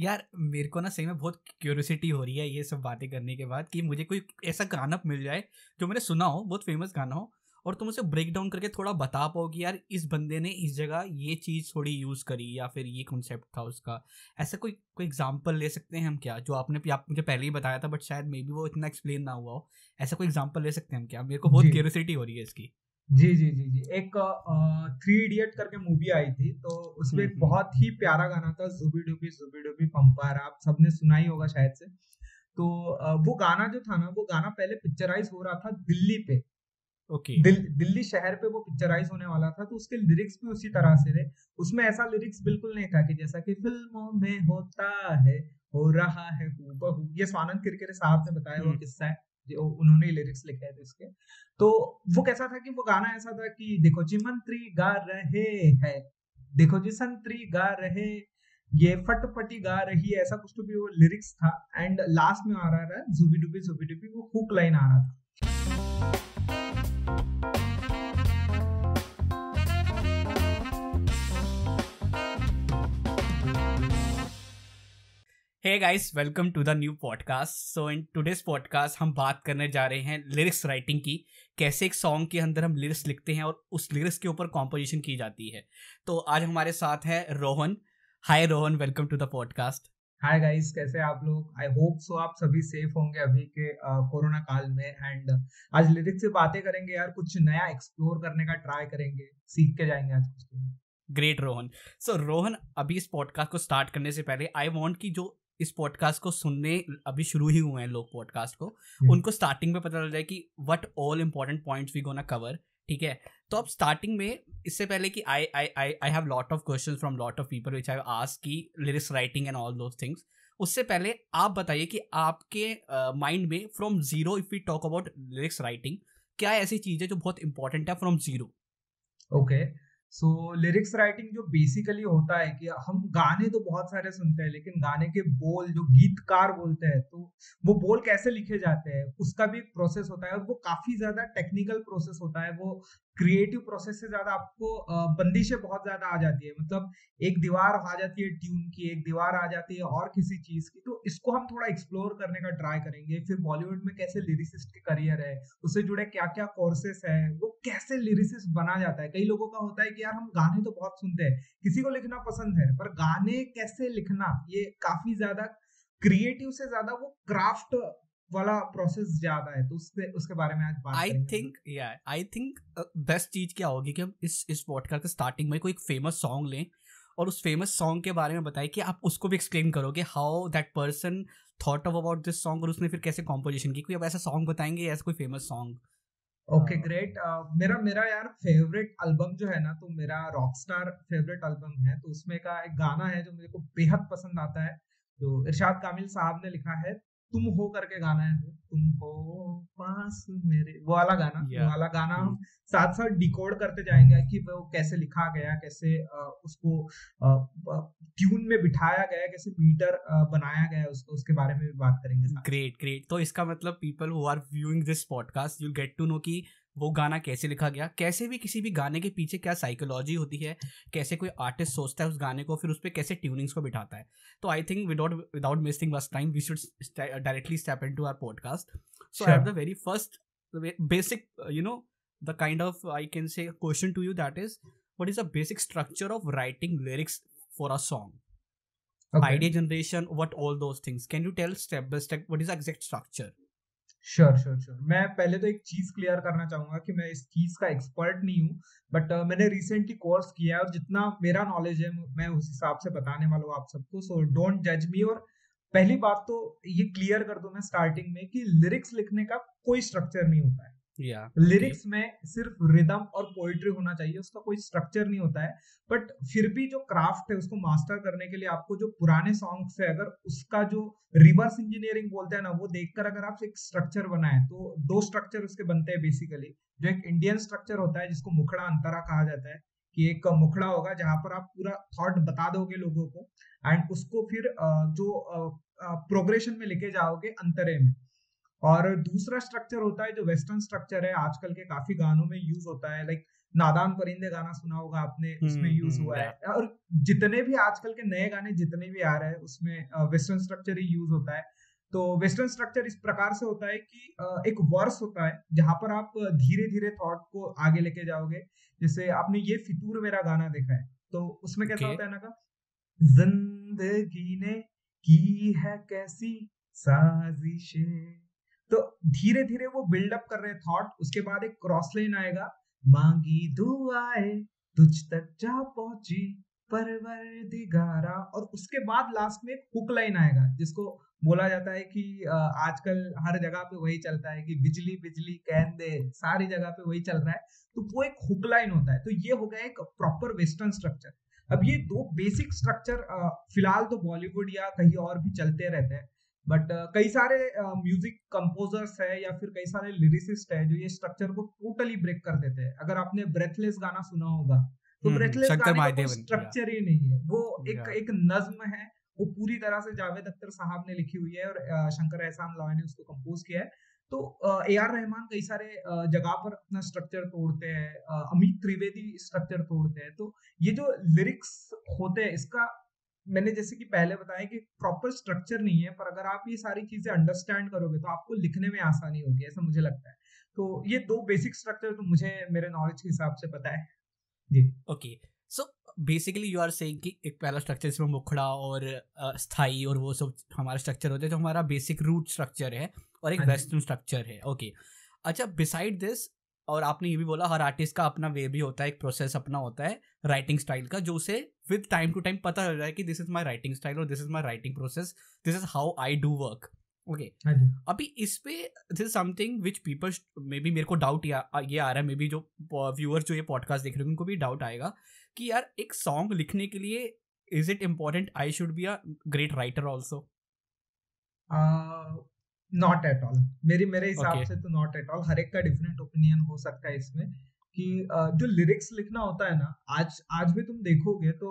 यार मेरे को ना सही में बहुत क्यूरियोसिटी हो रही है ये सब बातें करने के बाद कि मुझे कोई ऐसा गाना मिल जाए जो मैंने सुना हो, बहुत फेमस गाना हो, और तुम उसे ब्रेक डाउन करके थोड़ा बता पाओ कि यार इस बंदे ने इस जगह ये चीज़ थोड़ी यूज़ करी या फिर ये कॉन्सेप्ट था उसका। ऐसा कोई कोई एग्जांपल ले सकते हैं हम क्या, जो आप मुझे पहले ही बताया था बट शायद मे बी वो इतना एक्सप्लेन ना हुआ हो। ऐसा कोई एग्जांपल ले सकते हैं हम क्या? मेरे को बहुत जी क्यूरियोसिटी हो रही है इसकी। जी जी जी जी एक थ्री इडियट करके मूवी आई थी, तो उसमें एक हम्म। बहुत ही प्यारा गाना था, जुबी डूबी पंपार। आप सबने सुना ही होगा शायद से। तो वो गाना जो था ना, वो गाना पहले पिक्चराइज हो रहा था दिल्ली पे। ओके। दिल्ली शहर पे वो पिक्चराइज होने वाला था, तो उसके लिरिक्स भी उसी तरह से थे। उसमें ऐसा लिरिक्स बिल्कुल नहीं था कि जैसा कि फिल्मों में होता है, हो रहा है हूबहू। ये स्वानंद किरकिरे साहब ने बताया हुआ हम्म। किस्सा है, जो उन्होंने लिरिक्स लिखे थे इसके। तो वो कैसा था कि वो गाना ऐसा था कि देखो जी मंत्री गा रहे हैं, देखो जी संतरी गा रहे, ये फटफटी गा रही है, ऐसा कुछ तो भी वो लिरिक्स था। एंड लास्ट में आ रहा था जुबी डुबी, वो हुक लाइन आ रहा था। Hey guys, welcome to the new podcast. So in today's podcast हम बात करने जा रहे हैं लिरिक्स राइटिंग की। कैसे एक सॉन्ग के अंदर हम लिरिक्स लिखते हैं और उस लिरिक्स के ऊपर कॉम्पोजिशन की जाती है। तो आज हमारे साथ है Rohan. Hi Rohan, welcome to the podcast. Hi guys, कैसे हैं आप लोग? आई होप सो आप सभी सेफ होंगे अभी के कोरोना काल में। एंड आज लिरिक्स से बातें करेंगे यार, कुछ नया एक्सप्लोर करने का ट्राई करेंगे, सीख के जाएंगे आज कुछ तो। ग्रेट रोहन। सो रोहन, अभी इस पॉडकास्ट को स्टार्ट करने से पहले आई वांट कि जो इस पॉडकास्ट को सुनने अभी शुरू ही हुए हैं लोग पॉडकास्ट को, उनको स्टार्टिंग में पता चल जाए कि what all important points we gonna cover. ठीक है? तो अब स्टार्टिंग में, इससे पहले कि I I I I have lot of questions from lot of people which I have asked की lyrics writing and all those things. उससे पहले आप बताइए कि आपके माइंड में from zero, if we talk about lyrics writing, क्या ऐसी चीज़ है जो बहुत इंपॉर्टेंट है from zero? Okay, so lyrics writing जो बेसिकली होता है कि हम गाने तो बहुत सारे सुनते हैं, लेकिन गाने के बोल जो गीतकार बोलते हैं, तो वो बोल कैसे लिखे जाते हैं उसका भी एक प्रोसेस होता है, और वो काफी ज्यादा टेक्निकल प्रोसेस होता है। वो क्रिएटिव प्रोसेस से ज्यादा आपको बंदिशें बहुत ज्यादा आ जाती है। मतलब एक दीवार आ जाती है ट्यून की, एक दीवार आ जाती है और किसी चीज की। तो इसको हम थोड़ा एक्सप्लोर करने का ट्राई करेंगे। फिर बॉलीवुड में कैसे लिरिसिस्ट के करियर है, उससे जुड़े क्या क्या कोर्सेस है, वो कैसे लिरिसिस्ट बना जाता है। कई लोगों का होता है कि यार हम गाने तो बहुत सुनते हैं, किसी को लिखना पसंद है, पर गाने कैसे लिखना ये काफी ज्यादा क्रिएटिव से ज्यादा वो क्राफ्ट वाला प्रोसेस ज्यादा है। तो उसके उसके बारे में आज बात आई करेंगे हम लोग। थिंक या आई थिंक बेस्ट चीज क्या होगी कि हम इस पॉडकास्ट के स्टार्टिंग में कोई एक फेमस सॉन्ग लें और उस फेमस सॉन्ग के बारे में बताएं कि आप उसको भी एक्सप्लेन करोगे how that person thought of about this song और उसने फिर कैसे कॉम्पोजिशन की। कोई अब ऐसा सॉन्ग बताएंगे, ऐसा कोई फेमस सॉन्ग? Okay great. मेरा मेरा यार फेवरेट एल्बम जो है ना, तो मेरा रॉकस्टार फेवरेट एल्बम है। तो उसमें का एक गाना है जो मेरे को बेहद पसंद आता है, जो इरशाद कामिल साहब ने लिखा है। तुम हो करके गाना है, वो तुम हो पास मेरे, वो वाला गाना। वो या। वाला गाना हम साथ साथ डिकोड करते जाएंगे कि वो कैसे लिखा गया, कैसे उसको ट्यून में बिठाया गया, कैसे मीटर बनाया गया उसको, उसके बारे में भी बात करेंगे साथ साथ। Great great. तो इसका मतलब people who are viewing this podcast you get to know कि वो गाना कैसे लिखा गया, कैसे भी किसी भी गाने के पीछे क्या साइकोलॉजी होती है, कैसे कोई आर्टिस्ट सोचता है उस गाने को, फिर उस पर कैसे ट्यूनिंग्स को बिठाता है। तो I think without missing much time we should directly step into our podcast. So I have the sure. Very first basic, the kind of, I can say, question to you, that is, what is the basic structure of writing lyrics for a song? Okay, Idea generation, what all those things, can you tell step by step what is the exact structure? Sure sure sure. मैं पहले तो एक चीज clear करना चाहूंगा कि मैं इस चीज का एक्सपर्ट नहीं हूँ, बट मैंने रिसेंटली कोर्स किया है, और जितना मेरा नॉलेज है मैं उस हिसाब से बताने वाला हूँ आप सबको। सो डोंट जज मी। और पहली बात तो ये क्लियर कर दूं मैं स्टार्टिंग में कि लिरिक्स लिखने का कोई स्ट्रक्चर नहीं होता है। Yeah, okay. लिरिक्स में सिर्फ रिदम और पोइट्री होना चाहिए, उसका कोई स्ट्रक्चर नहीं होता है। बट फिर भी जो क्राफ्ट है उसको मास्टर करने के लिए आपको जो पुराने सॉन्ग्स है, अगर उसका जो रिवर्स इंजीनियरिंग बोलते हैं ना, वो देखकर अगर आप एक स्ट्रक्चर बनाए, तो दो स्ट्रक्चर उसके बनते हैं बेसिकली। जो एक इंडियन स्ट्रक्चर होता है जिसको मुखड़ा अंतरा कहा जाता है, कि एक मुखड़ा होगा जहां पर आप पूरा थॉट बता दोगे लोगों को, एंड उसको फिर जो प्रोग्रेशन में लेके जाओगे अंतरे में। और दूसरा स्ट्रक्चर होता है जो वेस्टर्न स्ट्रक्चर है, आजकल के काफी गानों में यूज होता है, लाइक नादान परिंदे गाना सुना होगा आपने, उसमें यूज हुआ है। और जितने भी आजकल के नए गाने जितने भी आ रहे हैं उसमें वेस्टर्न स्ट्रक्चर ही यूज होता है। तो वेस्टर्न स्ट्रक्चर इस प्रकार से होता है कि एक वर्स होता है जहां पर आप धीरे धीरे थॉट को आगे लेके जाओगे। जैसे आपने ये फितूर मेरा गाना देखा है, तो उसमें कैसा होता है ना का, जिंदगी ने की है कैसी साजिशें, तो धीरे धीरे वो बिल्डअप कर रहे थॉट। उसके बाद एक क्रॉस लाइन आएगा, मांगी दुआएं तुझ तक जा पहुंची परवरदिगारा, और उसके बाद लास्ट में एक हुक लाइन आएगा जिसको बोला जाता है कि आजकल हर जगह पे वही चलता है कि बिजली बिजली कहन दे, सारी जगह पे वही चल रहा है। तो वो एक हुक लाइन होता है। तो ये हो गया एक प्रॉपर वेस्टर्न स्ट्रक्चर। अब ये दो बेसिक स्ट्रक्चर फिलहाल तो बॉलीवुड या कहीं और भी चलते रहते हैं, बट कई सारे म्यूजिक कंपोजर्स है या फिर कई सारे लिरिसिस्ट है जो ये स्ट्रक्चर को टोटली ब्रेक कर देते हैं। अगर आपने ब्रेथलेस गाना सुना होगा, तो ब्रेथलेस गाने का कोई स्ट्रक्चर ही नहीं है, वो एक नज्म है, वो पूरी तरह से जावेद अख्तर साहब ने लिखी हुई है और शंकर एहसान लॉय ने उसको कंपोज किया है। तो ए आर रहमान कई सारे जगह पर अपना स्ट्रक्चर तोड़ते हैं, अमित त्रिवेदी स्ट्रक्चर तोड़ते हैं। तो ये जो लिरिक्स होते हैं इसका मैंने जैसे कि पहले बताया कि प्रॉपर स्ट्रक्चर नहीं है, पर अगर आप ये सारी चीजें अंडरस्टैंड करोगे तो आपको लिखने में आसानी होगी, ऐसा मुझे लगता है। तो ये दो बेसिक स्ट्रक्चर तो मुझे मेरे नॉलेज के हिसाब से पता है जी। Okay, so basically you are saying कि एक पहला स्ट्रक्चर इसमें मुखड़ा और स्थाई और वो सब हमारा स्ट्रक्चर होते हैं, जो हमारा बेसिक रूट स्ट्रक्चर है, और एक वेस्टर्न स्ट्रक्चर है। ओके, अच्छा, बिसाइड दिस, और आपने ये भी बोला हर आर्टिस्ट का अपना वे भी होता है, एक प्रोसेस अपना होता है राइटिंग स्टाइल का, जो उसे विद टाइम टू टाइम पता चल रहा है कि this is my writing style और this is my writing process, this is how I do work. Okay, अभी इस पे this is something which people may be, मेरे को डाउट ये आ रहा है, मे बी जो व्यूअर्स जो ये पॉडकास्ट देख रहे हैं उनको भी डाउट आएगा कि यार एक सॉन्ग लिखने के लिए is it important I should be a great writer also? Not at all, मेरे हिसाब से तो नॉट एट ऑल। हर एक का डिफरेंट ओपिनियन हो सकता है इसमें कि जो लिरिक्स लिखना होता है ना, आज भी तुम देखोगे तो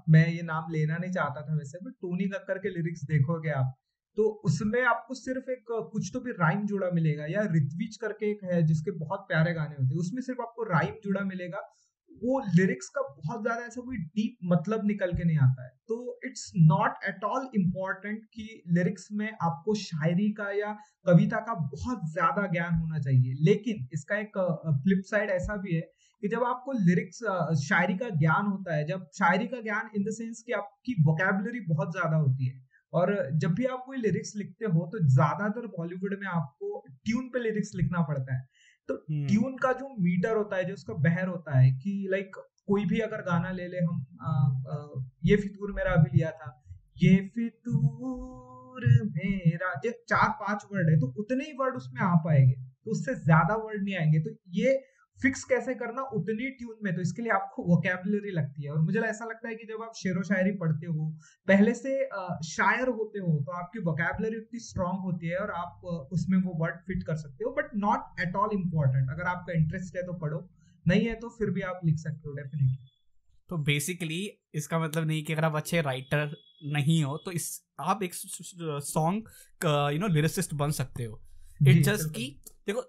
मैं ये नाम लेना नहीं चाहता था वैसे, बट टोनी कक्कर के लिरिक्स देखोगे आप, तो उसमें आपको सिर्फ एक कुछ तो भी राइम जुड़ा मिलेगा। या ऋत्विज करके एक है जिसके बहुत प्यारे गाने होते हैं, उसमें सिर्फ आपको राइम जुड़ा मिलेगा। वो लिरिक्स का बहुत ज्यादा ऐसा कोई डीप मतलब निकल के नहीं आता है। तो it's not at all important कि लिरिक्स में आपको शायरी का या कविता का बहुत ज्यादा ज्ञान होना चाहिए। लेकिन इसका एक फ्लिप साइड ऐसा भी है कि जब आपको लिरिक्स शायरी का ज्ञान होता है, जब शायरी का ज्ञान इन द सेंस कि आपकी वोकैबुलरी बहुत ज्यादा होती है, और जब भी आप कोई लिरिक्स लिखते हो तो ज्यादातर बॉलीवुड में आपको ट्यून पे लिरिक्स लिखना पड़ता है। तो ट्यून का जो मीटर होता है, जो उसका बहर होता है कि लाइक कोई भी अगर गाना ले ले हम, ये फितूर मेरा अभी लिया था, ये फितूर मेरा, जो 4-5 वर्ड है तो उतने ही वर्ड उसमें आ पाएंगे, तो उससे ज्यादा वर्ड नहीं आएंगे। तो ये फिक्स कैसे करना उतनी ट्यून में, तो इसके लिए आपको वोकैबुलरी लगती है। और मुझे ऐसा लगता है कि जब आप शेरो शायरी पढ़ते हो, पहले से शायर होते हो, तो आपकी वोकैबुलरी उतनी स्ट्रांग होती है और आप उसमें वो वर्ड फिट कर सकते हो। But not at all important, अगर आपका इंटरेस्ट है तो पढ़ो, नहीं है तो फिर भी आप लिख सकते हो डेफिनेटली। तो बेसिकली इसका मतलब नहीं कि अगर आप अच्छे राइटर नहीं हो तो इस आप एक सॉन्ग लिरिसिस्ट बन सकते हो। इट जस्ट कि देखो,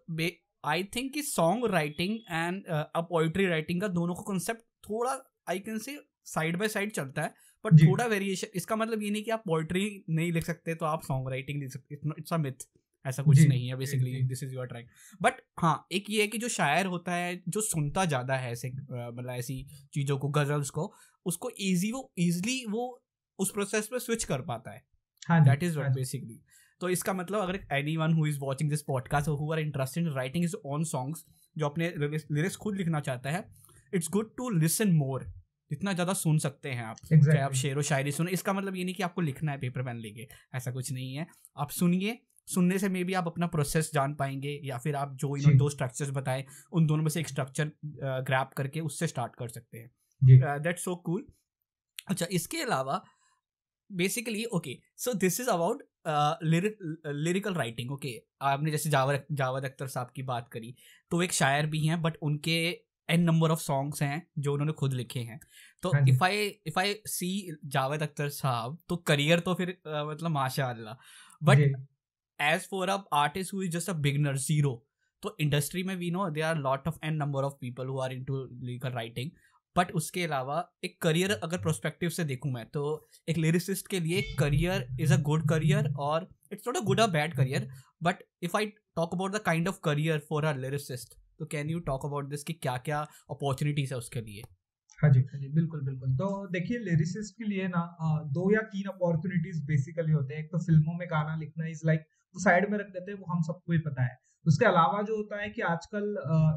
आई थिंक कि song writing and poetry writing का दोनों का कॉन्सेप्ट थोड़ा I can say side by side चलता है, बट थोड़ा वेरिएशन। इसका मतलब ये नहीं कि आप पोइट्री नहीं लिख सकते तो आप सॉन्ग राइटिंग लिख सकते, इट्स अ मिथ, ऐसा कुछ नहीं है basically, this is your trying. But हाँ, एक ये है कि जो शायर होता है जो सुनता ज़्यादा है ऐसे मतलब ऐसी चीज़ों को, गजल्स को, उसको ईजिली वो उस प्रोसेस पे स्विच कर पाता है। That is what basically. तो इसका मतलब अगर anyone who is watching this podcast who are interested in writing his own songs, जो अपने लिरिक्स खुद लिखना चाहता है, it's good to listen more. जितना ज़्यादा सुन सकते हैं आप, चाहे आप शेर व शायरी सुने। इसका मतलब ये नहीं कि आपको लिखना है पेपर पेन लेके, ऐसा कुछ नहीं है। आप सुनिए, सुनने से मे बी आप अपना प्रोसेस जान पाएंगे, या फिर आप जो इन्होंने दो स्ट्रक्चर्स बताए उन दोनों में से एक स्ट्रक्चर ग्रैब करके उससे स्टार्ट कर सकते हैं। That's so cool. अच्छा, इसके अलावा basically okay, so this is about lyrical writing. Okay, आपने जैसे जावेद अख्तर साहब की बात करी, तो एक शायर भी हैं, बट उनके एन नंबर ऑफ सॉन्ग्स हैं जो उन्होंने खुद लिखे हैं। तो if I see Javed Akhtar साहब, तो करियर तो फिर मतलब माशाअल्लाह, but as for a artist who is just a beginner, zero, तो इंडस्ट्री में we know there are lot of an number of people who are into lyrical writing, but उसके अलावा एक करियर अगर प्रोस्पेक्टिव से देखूं मैं, तो एक लिरिसिस्ट के लिए career is a good career, और इट्स नॉट अ गुड और bad career, but if I talk about the kind of career for a lyricist, तो can you talk about this कि क्या क्या अपॉर्चुनिटीज है उसके लिए? हाँ जी, हाँ जी, बिल्कुल बिल्कुल। तो देखिए, लिरिसिस्ट के लिए ना 2 या 3 अपॉर्चुनिटीज बेसिकली होते हैं। एक तो फिल्मों में गाना लिखना इज लाइक, वो साइड में रख देते हैं, वो हम सबको ही पता है। उसके अलावा जो होता है कि आजकल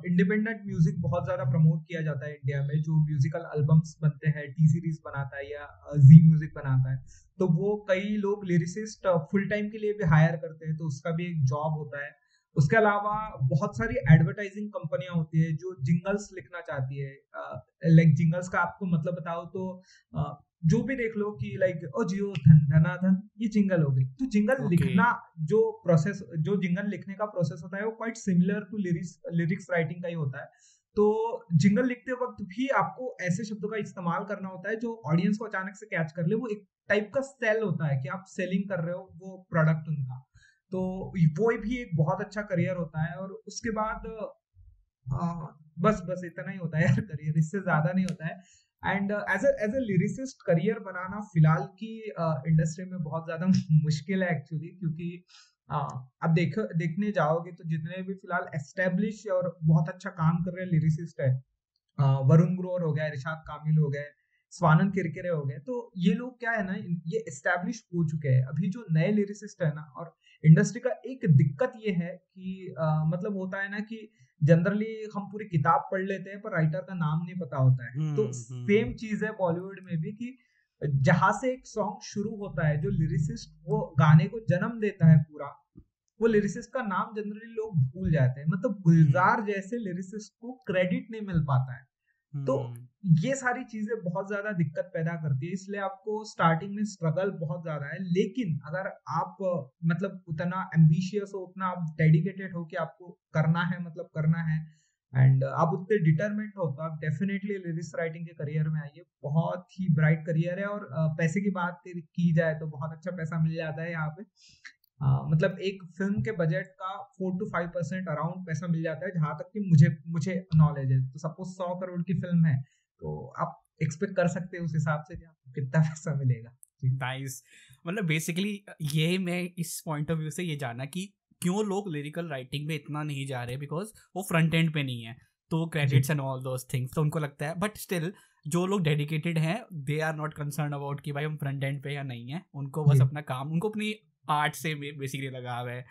इंडिपेंडेंट म्यूजिक बहुत ज्यादा प्रमोट किया जाता है इंडिया में, जो म्यूजिकल एल्बम्स बनते हैं, टी सीरीज बनाता है या जी म्यूजिक बनाता है, तो वो कई लोग लिरिसिस्ट फुल टाइम के लिए भी हायर करते हैं, तो उसका भी एक जॉब होता है। उसके अलावा बहुत सारी एडवर्टाइजिंग कंपनियां होती है जो जिंगल्स लिखना चाहती है। लाइक जिंगल्स का आपको मतलब बताओ तो जो भी देख लो कि लाइक ओ जियो धन धना धन, ये जिंगल हो गई। तो जिंगल लिखना, जो प्रोसेस, जो जिंगल लिखने का प्रोसेस होता है, वो quite similar to lyrics writing का ही होता है। तो जिंगल लिखते वक्त भी आपको ऐसे शब्दों का इस्तेमाल करना होता है जो ऑडियंस को अचानक से कैच कर ले। वो एक टाइप का सेल होता है कि आप सेलिंग कर रहे हो वो प्रोडक्ट उनका। तो वो भी एक बहुत अच्छा करियर होता है। और उसके बाद बस बस इतना ही होता है यार करियर, इससे ज्यादा नहीं होता है। And as a lyricist career बनाना फिलहाल की इंडस्ट्री में बहुत ज्यादा मुश्किल है एक्चुअली, क्योंकि अब देखने जाओगे तो जितने भी फिलहाल एस्टेब्लिश और बहुत अच्छा काम कर रहे हैं लिरिसिस्ट है, वरुण ग्रोवर हो गया, रिशाद कामिल हो गए, स्वानंद किरकिरे हो गए, तो ये लोग क्या है ना, ये एस्टेब्लिश हो चुके हैं। अभी जो नए लिरिसिस्ट है ना, और इंडस्ट्री का एक दिक्कत ये है कि मतलब होता है ना कि जनरली हम पूरी किताब पढ़ लेते हैं पर राइटर का नाम नहीं पता होता है। तो सेम चीज है बॉलीवुड में भी कि जहां से एक सॉन्ग शुरू होता है, जो लिरिसिस्ट वो गाने को जन्म देता है पूरा, वो लिरिसिस्ट का नाम जनरली लोग भूल जाते हैं। मतलब गुलजार जैसे लिरिसिस्ट को क्रेडिट नहीं मिल पाता है। तो ये सारी चीजें बहुत ज्यादा दिक्कत पैदा करती है, इसलिए आपको स्टार्टिंग में स्ट्रगल बहुत ज्यादा है। लेकिन अगर आप मतलब उतना एम्बिशियस हो, उतना आप डेडिकेटेड हो कि आपको करना है, मतलब करना है, एंड आप उतने डिटरमिन्ड हो, तो आप डेफिनेटली लिरिक्स राइटिंग के करियर में आइए। बहुत ही ब्राइट करियर है। और पैसे की बात की जाए तो बहुत अच्छा पैसा मिल जाता है यहाँ पे। मतलब एक फिल्म के बजट का 4 to 5% अराउंड पैसा मिल जाता है, जहां तक कि मुझे नॉलेज है। तो सपोज 100 करोड़ की फिल्म है, तो आप एक्सपेक्ट कर सकते हैं उस हिसाब से कि आपको कितना पैसा मिलेगा। नाइस। मतलब बेसिकली ये मैं इस पॉइंट ऑफ व्यू से ये जाना कि क्यों लोग लिरिकल राइटिंग में इतना नहीं जा रहे, बिकॉज वो फ्रंट एंड पे नहीं है, तो credits and all those things, तो उनको लगता है। बट स्टिल जो लोग डेडिकेटेड हैं, they are not concern about कि भाई हम फ्रंट एंड पे या नहीं है, उनको बस अपना काम, उनको अपनी आर्ट से बेसिकली लगा हुआ है,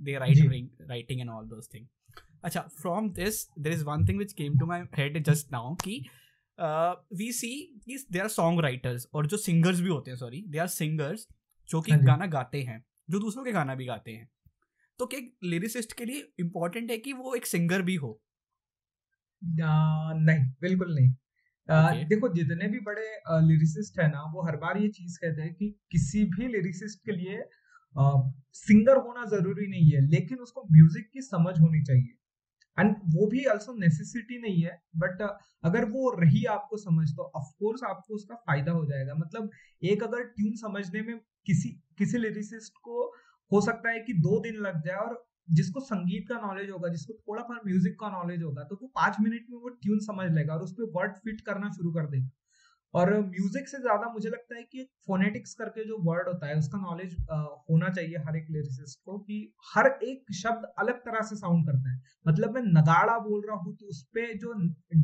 they writing and all those thing. अच्छा, from this there is one thing which came to my head just now कि we see they are song writers, और जो सिंगर्स भी होते हैं, सॉरी दे आर सिंगर्स जो कि गाना गाते हैं, जो दूसरों के गाना भी गाते हैं। तो क्या लिरिसिस्ट के लिए इम्पोर्टेंट है कि वो एक सिंगर भी हो? नहीं, बिल्कुल नहीं। देखो, जितने भी बड़े लिरिसिस्ट है ना, वो हर बार ये चीज कहते हैं कि किसी भी लिरिसिस्ट के लिए सिंगर होना जरूरी नहीं है, लेकिन उसको म्यूजिक की समझ होनी चाहिए। एंड वो भी आल्सो नेसेसिटी नहीं है, बट अगर वो रही आपको समझ, तो ऑफ कोर्स आपको उसका फायदा हो जाएगा। मतलब एक अगर ट्यून समझने में किसी किसी लिरिसिस्ट को हो सकता है कि 2 दिन लग जाए, और जिसको संगीत का नॉलेज होगा, जिसको थोड़ा बहुत म्यूजिक का नॉलेज होगा, तो वो 5 मिनट में वो ट्यून समझ लेगा और उस पर वर्ड फिट करना शुरू कर देगा। और म्यूजिक से ज्यादा मुझे लगता है कि फोनेटिक्स करके जो वर्ड होता है, उसका नॉलेज होना चाहिए हर एक लिरिसिस्ट को, कि हर एक शब्द अलग तरह से साउंड करता है। मतलब मैं नगाड़ा बोल रहा हूँ तो उसपे जो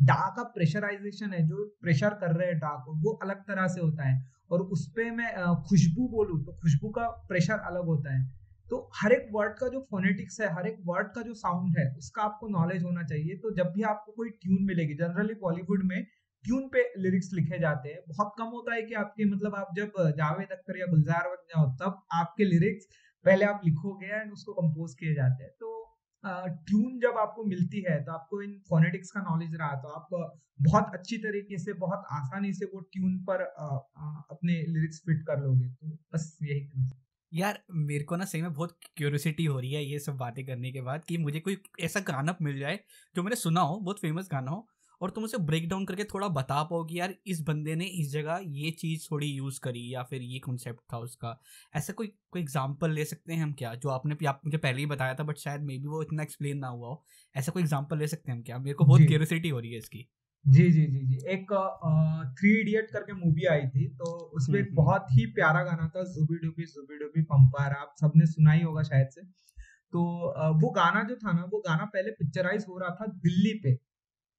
डा का प्रेशराइजेशन है, जो प्रेशर कर रहे हैं डा को, वो अलग तरह से होता है। और उसपे मैं खुशबू बोलूँ तो खुशबू का प्रेशर अलग होता है। तो हर एक वर्ड का जो फोनेटिक्स है, हर एक वर्ड का जो साउंड है, उसका आपको नॉलेज होना चाहिए। तो जब भी आपको कोई ट्यून मिलेगी, जनरली बॉलीवुड में ट्यून पे लिरिक्स लिखे जाते हैं। बहुत कम होता है कि आपके, मतलब आप जब जावेद अख्तर या गुलजार बन जाओ तब आपके लिरिक्स पहले आप लिखोगे एंड उसको कंपोज किए जाते हैं। तो ट्यून जब आपको मिलती है, तो आपको इन फोनेटिक्स का नॉलेज रहा, तो आप बहुत अच्छी तरीके से, बहुत आसानी से वो ट्यून पर अपने लिरिक्स फिट कर लोगे। तो बस यही। यार मेरे को ना सही में बहुत क्यूरियोसिटी हो रही है ये सब बातें करने के बाद, कि मुझे कोई ऐसा गाना मिल जाए जो मैंने सुना हो, बहुत फेमस गाना हो, और तुम उसे ब्रेक डाउन करके थोड़ा बता पाओ कि यार इस बंदे ने इस जगह ये चीज़ थोड़ी यूज़ करी या फिर ये कॉन्सेप्ट था उसका, ऐसा कोई कोई एग्जांपल ले सकते हैं हम क्या, जो आप मुझे पहले ही बताया था बट शायद मे बी वो इतना एक्सप्लेन ना हुआ हो, ऐसा कोई एग्जांपल ले सकते हैं हम क्या? मेरे को बहुत जी क्यूरियोसिटी हो रही है इसकी। जी जी जी जी एक थ्री इडियट करके मूवी आई थी, तो उसमें एक हम्म। बहुत ही प्यारा गाना था, जुबी डुबी पंपार, आप सबने सुना ही होगा शायद से। तो वो गाना जो था ना, वो गाना पहले पिक्चराइज हो रहा था दिल्ली पे।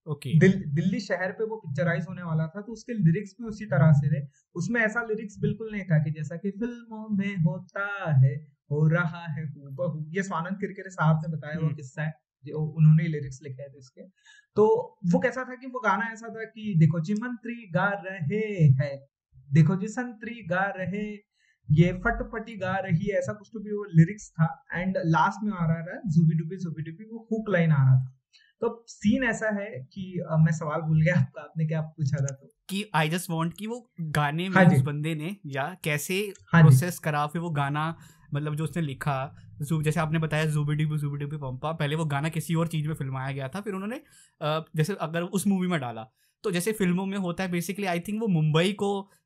ओके। दिल्ली शहर पे वो पिक्चराइज होने वाला था, तो उसके लिरिक्स भी उसी तरह से थे। उसमें ऐसा लिरिक्स बिल्कुल नहीं था कि जैसा कि फिल्मों में होता है, हो रहा है हूबहू। ये स्वानंद किरकिरे साहब ने बताया हुआ किस्सा है, जो उन्होंने लिरिक्स लिखे थे इसके। तो वो कैसा था कि वो गाना ऐसा था कि देखो जी मंत्री गा रहे हैं, देखो जी संतरी गा रहे, ये फटफटी गा रही है, ऐसा कुछ तो भी वो लिरिक्स था। एंड लास्ट में आ रहा था जुबी डुबी, वो हुक लाइन आ रहा था। तो सीन ऐसा है कि मैं सवाल भूल गया आपका, आपने क्या पूछा था तो। कि आई जस्ट वांट कि वो गाने हाँ में जी, उस बंदे ने या कैसे हाँ जी, प्रोसेस करा, फिर वो गाना मतलब जो उसने लिखा, जैसे आपने बताया जुबिडी पंपा, पहले वो गाना किसी और चीज़ में फिल्माया गया था, फिर उन्होंने जैसे अगर उस मूवी में डाला, तो जैसे फिल्मों में होता है बेसिकली, आई थिंक वो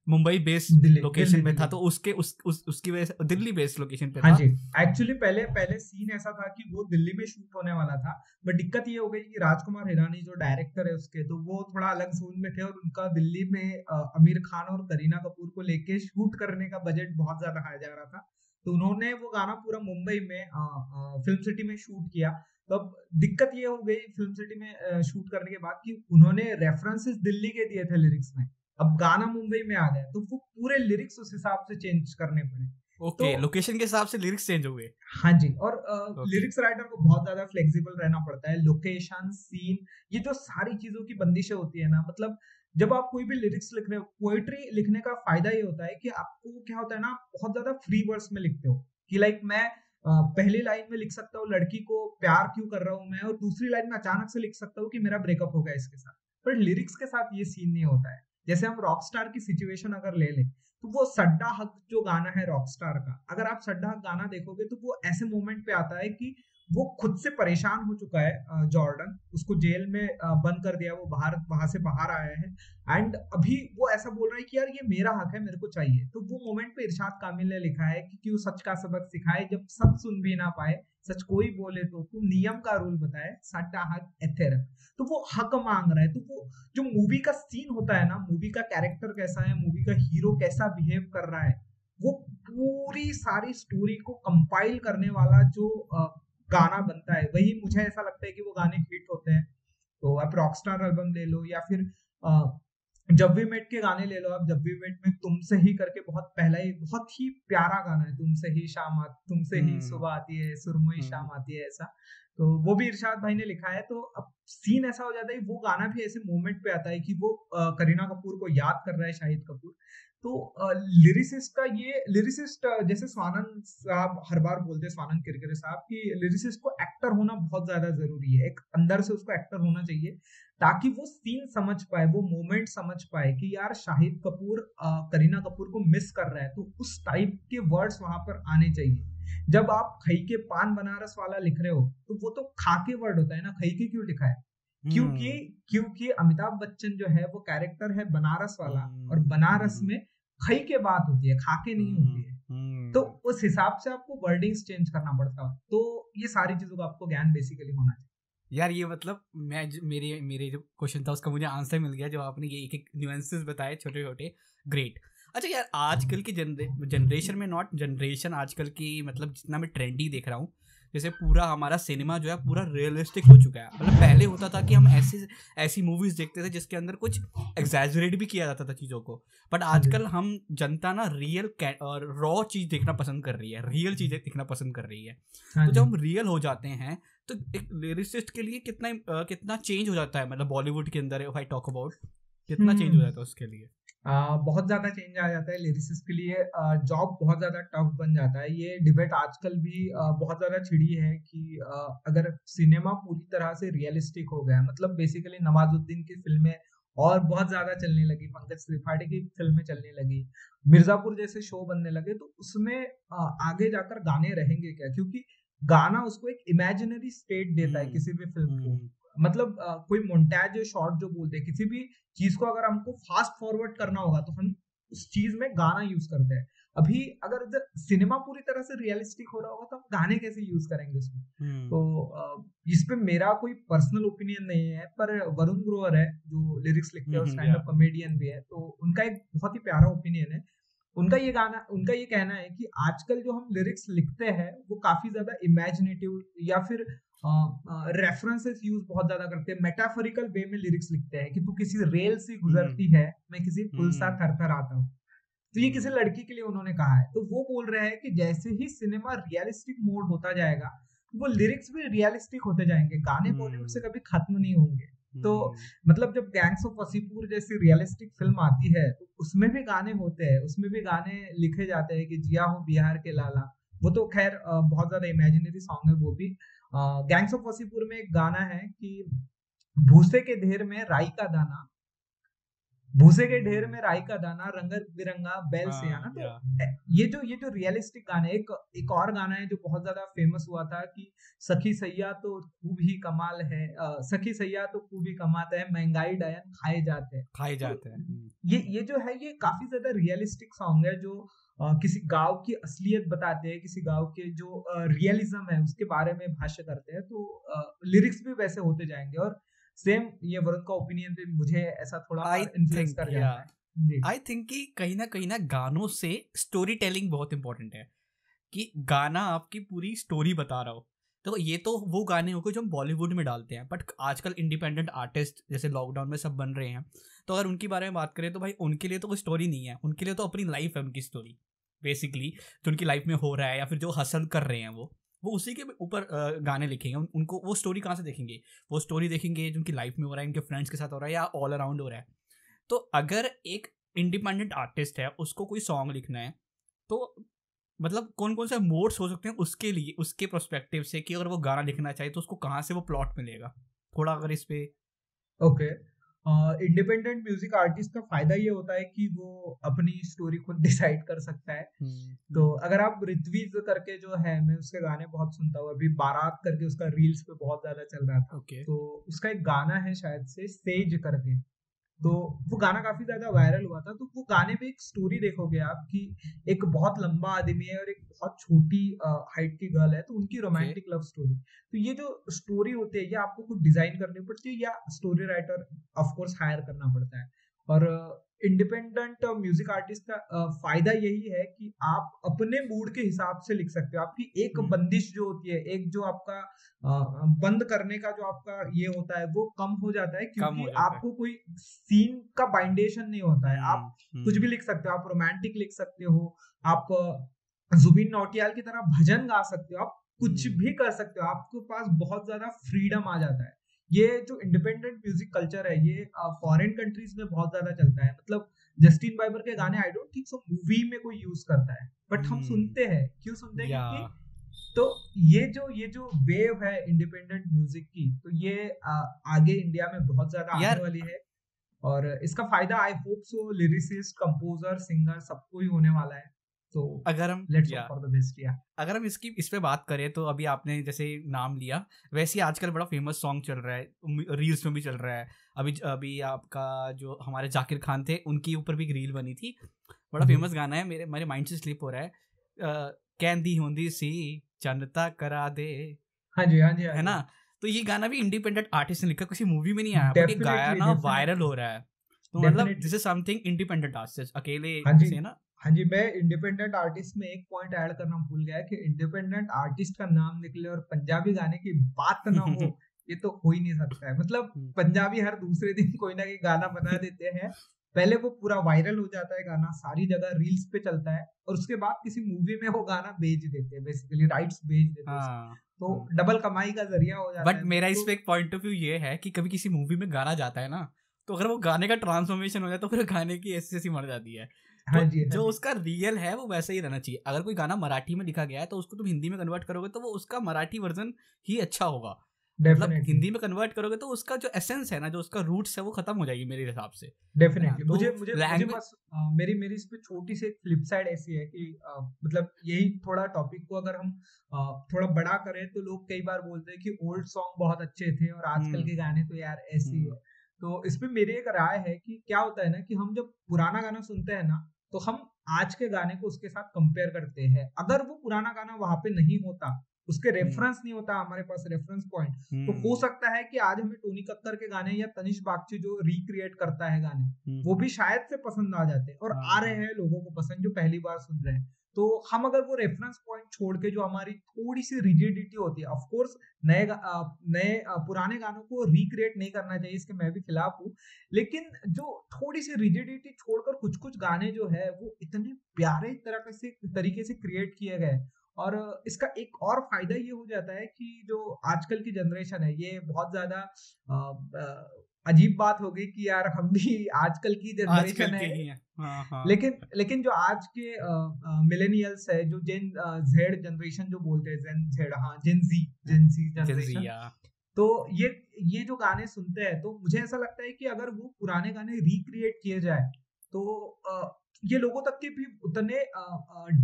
मुंबई बेस्ड दिल्ली लोकेशन दिल्ली में था, दिल्ली। तो उसकी वजह से दिल्ली बेस्ड लोकेशन पे हाँ था। जी, एक्चुअली पहले पहले सीन ऐसा था कि वो दिल्ली में शूट होने वाला था, बट दिक्कत ये हो गई कि राजकुमार हिरानी जो डायरेक्टर है उसके, तो वो थोड़ा अलग जोन में थे, और उनका दिल्ली में आमिर खान और करीना कपूर को लेके शूट करने का बजट बहुत ज्यादा हाई जा रहा था। तो उन्होंने वो गाना पूरा मुंबई में फिल्म सिटी में शूट किया। तो अब दिक्कत ये हो गई फिल्म सिटी में शूट करने के बाद कि उन्होंने रेफरेंसेस दिल्ली के दिए थे लिरिक्स में, अब गाना मुंबई में आ गया, तो वो पूरे लिरिक्स उस हिसाब से चेंज करने पड़े। तो ओके, लोकेशन के हिसाब से लिरिक्स चेंज हुए। हाँ जी, और ओके। लिरिक्स राइटर को बहुत ज्यादा फ्लेक्सिबल रहना पड़ता है। लोकेशन, सीन, ये जो सारी चीजों की बंदिशें होती है ना, मतलब जब आप कोई भी लिरिक्स लिख रहे हो, पोएट्री लिखने का फायदा ये होता है कि आपको क्या होता है ना, आप बहुत ज्यादा फ्री वर्ड्स में लिखते हो कि लाइक मैं पहली लाइन में लिख सकता हूँ लड़की को प्यार क्यों कर रहा हूँ मैं, और दूसरी लाइन में अचानक से लिख सकता हूँ कि मेरा ब्रेकअप हो गया इसके साथ। पर लिरिक्स के साथ ये सीन नहीं होता है। जैसे हम रॉकस्टार की सिचुएशन अगर ले लें, तो वो सड्डा हक जो गाना है रॉकस्टार का, अगर आप सड्डा हक गाना देखोगे तो वो ऐसे मोमेंट पे आता है कि वो खुद से परेशान हो चुका है, जॉर्डन, उसको जेल में बंद कर दिया, वो वहां से बाहर आया है, एंड अभी वो ऐसा बोल रहा है कि यार ये मेरा हक है, मेरे को चाहिए। तो वो मोमेंट पे इरशाद कामिल ने लिखा है कि क्यों सच का सबक सिखाए जब सब सुन भी ना पाए, सच कोई बोले तो तू नियम का रूल बताए, सड्डा हक एथेर। तो वो हक मांग रहा है। तो वो जो मूवी का सीन होता है ना, मूवी का कैरेक्टर कैसा है, मूवी का हीरो कैसा बिहेव कर रहा है, वो पूरी सारी स्टोरी को कंपाइल करने वाला जो गाना बनता है, वही मुझे ऐसा लगता है कि वो गाने हिट होते हैं। तो आप रॉकस्टार एल्बम ले लो, या फिर जब वी मेट के गाने ले लो आप। जब वी मेट में तुमसे ही करके बहुत पहला ही बहुत ही प्यारा गाना है, तुमसे ही तुमसे ही हम्म। सुबह आती है, सुरमई हम्म। शाम आती है, ऐसा। तो वो भी इरशाद भाई ने लिखा है। तो अब सीन ऐसा हो जाता है, वो गाना भी ऐसे मोमेंट पे आता है कि वो करीना कपूर को याद कर रहा है, शाहिद कपूर। तो लिरिसिस्ट का ये लिरिसिस्ट, जैसे स्वानंद साहब हर बार बोलते हैं, स्वानंद किरकिरे साहब, कि लिरिसिस्ट को एक्टर होना बहुत ज्यादा जरूरी है, एक अंदर से उसको एक्टर होना चाहिए, ताकि वो सीन समझ पाए, वो मोमेंट समझ पाए कि यार शाहिद कपूर करीना कपूर को मिस कर रहा है, तो उस टाइप के वर्ड्स वहां पर आने चाहिए। जब आप खई के पान बनारस वाला लिख रहे हो, तो वो तो खा के वर्ड होता है ना, खई के क्यों लिखा है? क्योंकि हम्म। क्योंकि अमिताभ बच्चन जो है वो कैरेक्टर है बनारस वाला, और हम्म। बनारस हम्म। में खई के बात होती है, खाके नहीं हम्म। होती है। तो हम्म। उस हिसाब से आपको वर्डिंग्स चेंज करना पड़ता है। तो ये सारी चीजों का आपको ज्ञान बेसिकली होना चाहिए। यार ये मतलब मेरे मेरे जो क्वेश्चन था उसका मुझे आंसर मिल गया, जो आपने ये एक एक न्यूएंसेस बताए छोटे छोटे। ग्रेट। अच्छा यार, आजकल की जनरेशन में, नॉट जनरेशन, आजकल की मतलब जितना मैं ट्रेंडी देख रहा हूँ, जैसे पूरा हमारा सिनेमा जो है पूरा रियलिस्टिक हो चुका है। मतलब पहले होता था कि हम ऐसी मूवीज देखते थे जिसके अंदर कुछ एग्जैजरेट भी किया जाता था चीज़ों को, बट हाँ जी, आजकल हम जनता ना रियल और रॉ चीज़ देखना पसंद कर रही है, रियल चीज़ें देखना पसंद कर रही है। हाँ तो जब जी। हम रियल हो जाते हैं, तो एक लिरिसिस्ट के लिए कितना चेंज हो जाता है, मतलब बॉलीवुड के अंदर इफ आई टॉक अबाउट, कितना चेंज हो हम्म जाता है उसके लिए? बहुत ज्यादा चेंज आ जाता है लिरिसिस्ट के लिए। जॉब बहुत ज्यादा टफ बन जाता है। ये डिबेट आजकल भी बहुत ज्यादा छिड़ी है कि अगर सिनेमा पूरी तरह से रियलिस्टिक हो गया, मतलब बेसिकली नवाजुद्दीन की फिल्में और बहुत ज्यादा चलने लगी, पंकज त्रिपाठी की फिल्में चलने लगी, मिर्जापुर जैसे शो बनने लगे, तो उसमें आगे जाकर गाने रहेंगे क्या? क्योंकि गाना उसको एक इमेजिनरी स्टेट देता है हम्म। किसी भी फिल्म को। हम्म। मतलब कोई मोन्टाज शॉट जो बोलते हैं, किसी भी चीज को अगर हमको फास्ट फॉरवर्ड करना होगा तो हम उस चीज में गाना यूज करते हैं। अभी अगर सिनेमा पूरी तरह से रियलिस्टिक हो रहा होगा तो हम गाने कैसे यूज करेंगे उसमें। तो इस पे मेरा कोई पर्सनल ओपिनियन नहीं है, पर वरुण ग्रोवर है जो लिरिक्स लिखते हैं और स्टैंड अप कॉमेडियन भी है, तो उनका एक बहुत ही प्यारा ओपिनियन है। उनका ये कहना है कि आजकल जो हम लिरिक्स लिखते हैं वो काफी ज्यादा इमेजिनेटिव या फिर रेफरेंसेस यूज बहुत ज्यादा करते हैं, मेटाफोरिकल वे में लिरिक्स लिखते हैं कि तू किसी रेल से गुजरती है, मैं किसी पुल सा थरथर आता हूँ। तो ये किसी लड़की के लिए उन्होंने कहा है। तो वो बोल रहे हैं कि जैसे ही सिनेमा रियलिस्टिक मोड होता जाएगा वो लिरिक्स भी रियलिस्टिक होते जाएंगे, गाने बॉलीवुड से कभी खत्म नहीं होंगे। तो मतलब जब गैंग्स ऑफ वसीपुर जैसी रियलिस्टिक फिल्म आती है तो उसमें भी गाने होते हैं, उसमें भी गाने लिखे जाते हैं कि जिया हो बिहार के लाला। वो तो खैर बहुत ज्यादा इमेजिनरी सॉन्ग है वो भी। गैंग्स ऑफ वसीपुर में एक गाना है कि भूसे के ढेर में राई का दाना, भूसे के ढेर में राई का दाना, रंग बिरंगा बैल से आना। तो ये जो रियलिस्टिक गाने, एक और गाना है जो बहुत ज्यादा फेमस हुआ था कि सखी सैया तो खूब ही कमाल है, सखी सैया तो खूब ही कमाता है, महंगाई डायन खाए जाते हैं। ये जो है ये काफी ज्यादा रियलिस्टिक सॉन्ग है जो किसी गांव की असलियत बताते हैं, किसी गांव के जो रियलिज्म है उसके बारे में भाष्य करते हैं। तो लिरिक्स भी वैसे होते जाएंगे और सेम ये वरुण का ओपिनियन भी मुझे ऐसा थोड़ा इन्फ्लुएंस कर जाता है। आई थिंक कि कहीं ना गानों से स्टोरी टेलिंग बहुत इंपॉर्टेंट है, कि गाना आपकी पूरी स्टोरी बता रहा हो। तो ये तो वो गाने हो गए जो हम बॉलीवुड में डालते हैं, बट आजकल इंडिपेंडेंट आर्टिस्ट जैसे लॉकडाउन में सब बन रहे हैं, तो अगर उनकी बारे में बात करें तो भाई उनके लिए तो कोई स्टोरी नहीं है, उनके लिए तो अपनी लाइफ है उनकी स्टोरी बेसिकली, जो उनकी लाइफ में हो रहा है या फिर जो हसल कर रहे हैं वो उसी के ऊपर गाने लिखेंगे। उनको वो स्टोरी कहाँ से देखेंगे, वो स्टोरी देखेंगे जो उनकी लाइफ में हो रहा है, उनके फ्रेंड्स के साथ हो रहा है या ऑल अराउंड हो रहा है। तो अगर एक इंडिपेंडेंट आर्टिस्ट है उसको कोई सॉन्ग लिखना है तो मतलब कौन कौन से मोड्स हो सकते हैं उसके लिए, उसके पर्सपेक्टिव से, कि अगर वो गाना लिखना चाहे तो उसको कहाँ से वो प्लॉट मिलेगा, थोड़ा अगर इस पे। ओके, इंडिपेंडेंट म्यूजिक आर्टिस्ट का फायदा ये होता है कि वो अपनी स्टोरी खुद डिसाइड कर सकता है। तो अगर आप ऋत्विज करके जो है, मैं उसके गाने बहुत सुनता हूँ, अभी बारात करके उसका रील्स पे बहुत ज्यादा चल रहा था। तो उसका एक गाना है शायद से सेज करके, तो वो गाना काफी ज्यादा वायरल हुआ था। तो वो गाने में एक स्टोरी देखोगे आप कि एक बहुत लंबा आदमी है और एक बहुत छोटी हाइट की गर्ल है, तो उनकी रोमांटिक लव स्टोरी। तो ये जो स्टोरी होती है ये आपको खुद डिजाइन करनी पड़ती है या story writer of course hire करना पड़ता है। और इंडिपेंडेंट म्यूजिक आर्टिस्ट का फायदा यही है कि आप अपने मूड के हिसाब से लिख सकते हो। आपकी एक बंदिश जो होती है, एक जो आपका बंद करने का जो आपका ये होता है वो कम हो जाता है, क्योंकि आपको कोई सीन का बाइंडेशन नहीं होता है। आप कुछ भी लिख सकते हो, आप रोमांटिक लिख सकते हो, आप जुबिन नौटियाल की तरह भजन गा सकते हो, आप कुछ भी कर सकते हो, आपके पास बहुत ज्यादा फ्रीडम आ जाता है। ये जो इंडिपेंडेंट म्यूजिक कल्चर है ये फॉरेन कंट्रीज में बहुत ज्यादा चलता है। मतलब जस्टिन बाइबर के गाने I don't think so movie में कोई यूज करता है, बट हम सुनते हैं। क्यों सुनते हैं? क्योंकि तो ये जो वेव है इंडिपेंडेंट म्यूजिक की, तो ये आगे इंडिया में बहुत ज्यादा आने वाली है। और इसका फायदा I hope so lyricist, composer, singer सबको ही होने वाला है। तो अगर हम अगर हम इसकी इस पे बात करें तो अभी आपने जैसे नाम लिया, वैसे ही आजकल बड़ा फेमस सॉन्ग चल रहा है, रील्स में भी चल रहा है। अभी आपका जो हमारे जाकिर खान थे उनके ऊपर भी एक रील बनी थी, बड़ा फेमस गाना है, मेरे माइंड से स्लिप हो रहा है, कहंदी होंदी सी चंदता करा दे। हाँ जी, हाँ जी, है ना। तो ये गाना भी इंडिपेंडेंट आर्टिस्ट ने लिखा, किसी मूवी में नहीं आया, बट ये गाना वायरल हो रहा है। तो मतलब this is something independent artist अकेले से ना। हाँ जी, मैं इंडिपेंडेंट आर्टिस्ट में एक पॉइंट ऐड करना भूल गया कि इंडिपेंडेंट आर्टिस्ट का नाम निकले और पंजाबी गाने की बात ना हो, ये तो हो ही नहीं सकता है। मतलब पंजाबी हर दूसरे दिन कोई ना कोई गाना बना देते हैं, पहले वो पूरा वायरल हो जाता है गाना, सारी जगह रील्स पे चलता है, और उसके बाद किसी मूवी में वो गाना बेच देते हैं, बेसिकली राइट्स बेच देते हैं। तो डबल कमाई का जरिया हो जाता है। बट मेरा इस पे एक पॉइंट ऑफ व्यू ये है कि कभी किसी मूवी में गाना जाता है ना, तो अगर वो गाने का ट्रांसफॉर्मेशन हो जाए तो फिर गाने की ऐसी मर जाती है। हाँ जी, जो उसका रियल है वो वैसा ही रहना चाहिए। अगर कोई गाना मराठी में लिखा गया है तो उसको तुम हिंदी में कन्वर्ट करोगे तो वो उसका मराठी वर्जन ही अच्छा होगा। मतलब डेफिनेटली हिंदी में कन्वर्ट करोगे तो उसका जो एसेंस है ना, जो उसका रूट्स है, वो खत्म हो जाएगी मेरे हिसाब से, है ना? डेफिनेटली तो मुझे मुझे मुझे लैंग्वेज बस मेरी मेरी इस पे छोटी सी एक फ्लिप साइड ऐसी है कि मतलब यही थोड़ा टॉपिक को अगर हम थोड़ा बड़ा करें तो लोग कई बार बोलते हैं कि ओल्ड सॉन्ग बहुत अच्छे थे और आजकल के गाने तो यार ऐसे ही है। तो इस पे मेरी एक राय है कि क्या होता है ना कि हम जब पुराना गाना सुनते हैं ना, तो हम आज के गाने को उसके साथ कंपेयर करते हैं। अगर वो पुराना गाना वहां पे नहीं होता, उसके रेफरेंस नहीं होता हमारे पास रेफरेंस पॉइंट, तो हो सकता है कि आज हमें टोनी कक्कर के गाने या तनिष बागची जो रिक्रिएट करता है गाने, वो भी शायद से पसंद आ जाते हैं और आ रहे हैं लोगों को पसंद जो पहली बार सुन रहे हैं। तो हम अगर वो रेफरेंस पॉइंट छोड़ के जो हमारी थोड़ी सी रिजिडिटी होती है, ऑफ कोर्स पुराने गानों को रिक्रिएट नहीं करना चाहिए, इसके मैं भी खिलाफ हूँ, लेकिन जो थोड़ी सी रिजिडिटी छोड़कर कुछ कुछ गाने जो है वो इतने प्यारे तरीके से क्रिएट किए गए। और इसका एक और फायदा ये हो जाता है कि जो आजकल की जनरेशन है ये बहुत ज्यादा अजीब बात हो गई कि यार हम भी आजकल की आजकल जनरेशन के है, ही है। लेकिन लेकिन जो आज के मिलेनियल्स है, जो जेन जेड जनरेशन जो बोलते हैं, जेन जेड, हाँ जेन जी जनरेशन, या तो ये जो गाने सुनते हैं तो मुझे ऐसा लगता है कि अगर वो पुराने गाने रिक्रिएट किए जाए तो ये लोगों तक के भी उतने